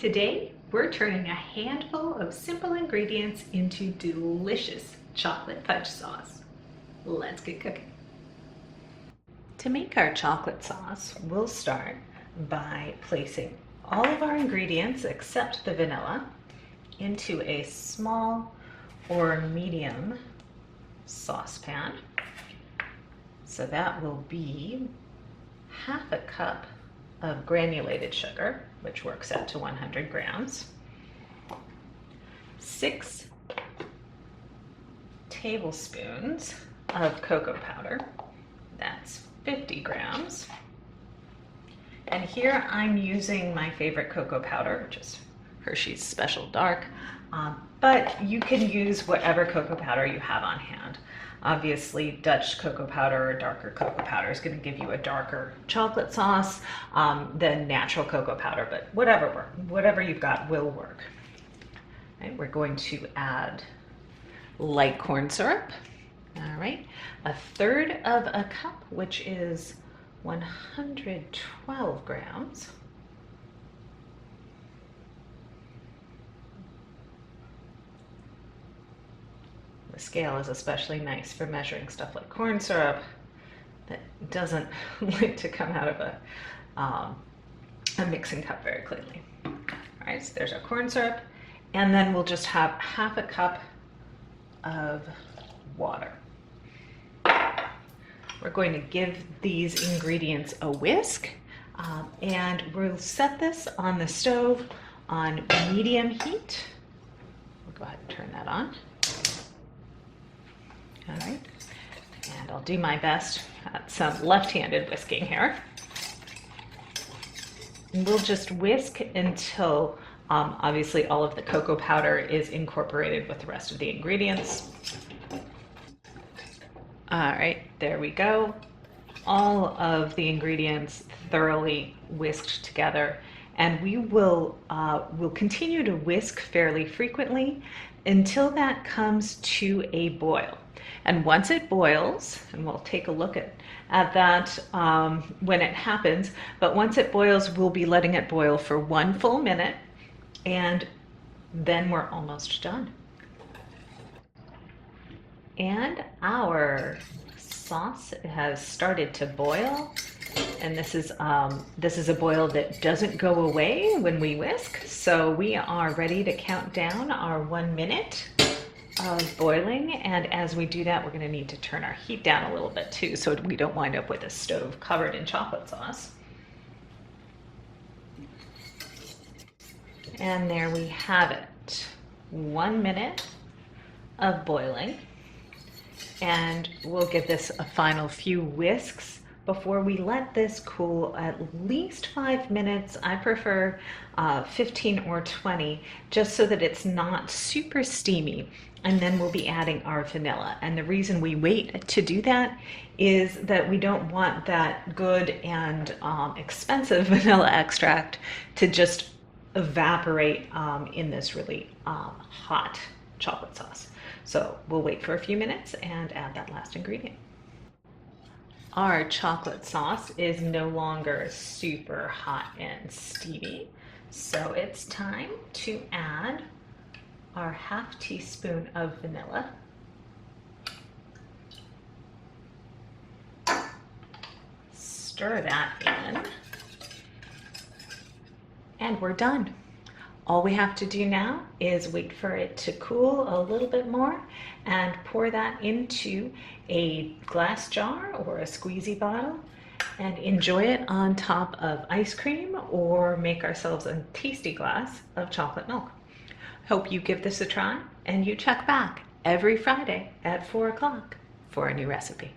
Today, we're turning a handful of simple ingredients into delicious chocolate fudge sauce. Let's get cooking. To make our chocolate sauce, we'll start by placing all of our ingredients except the vanilla into a small or medium saucepan. So that will be half a cup of granulated sugar, which works out to 100 grams, 6 tablespoons of cocoa powder, that's 50 grams, and here I'm using my favorite cocoa powder, which is Hershey's Special Dark, but you can use whatever cocoa powder you have on hand. Obviously, Dutch cocoa powder or darker cocoa powder is going to give you a darker chocolate sauce than natural cocoa powder, but whatever you've got will work. Right, we're going to add light corn syrup. All right, 1/3 of a cup, which is 112 grams. The scale is especially nice for measuring stuff like corn syrup that doesn't like to come out of a mixing cup very cleanly. All right, so there's our corn syrup, and then we'll just have half a cup of water. We're going to give these ingredients a whisk, and we'll set this on the stove on medium heat. We'll go ahead and turn that on. All right, and I'll do my best at some left-handed whisking here. And we'll just whisk until obviously all of the cocoa powder is incorporated with the rest of the ingredients. All right, there we go. All of the ingredients thoroughly whisked together, and we will we'll continue to whisk fairly frequently until that comes to a boil. And once it boils, and we'll take a look at that when it happens, but once it boils, we'll be letting it boil for 1 full minute, and then we're almost done. And our sauce has started to boil, and this is a boil that doesn't go away when we whisk, so we are ready to count down our 1 minute of boiling. And as we do that, we're going to need to turn our heat down a little bit too, so we don't wind up with a stove covered in chocolate sauce. And there we have it, 1 minute of boiling. And we'll give this a final few whisks before we let this cool at least 5 minutes. I prefer 15 or 20, just so that it's not super steamy. And then we'll be adding our vanilla. And the reason we wait to do that is that we don't want that good and expensive vanilla extract to just evaporate in this really hot chocolate sauce. So we'll wait for a few minutes and add that last ingredient. Our chocolate sauce is no longer super hot and steamy, so it's time to add our ½ teaspoon of vanilla. Stir that in, and we're done. All we have to do now is wait for it to cool a little bit more and pour that into a glass jar or a squeezy bottle and enjoy it on top of ice cream, or make ourselves a tasty glass of chocolate milk. Hope you give this a try, and you check back every Friday at 4 o'clock for a new recipe.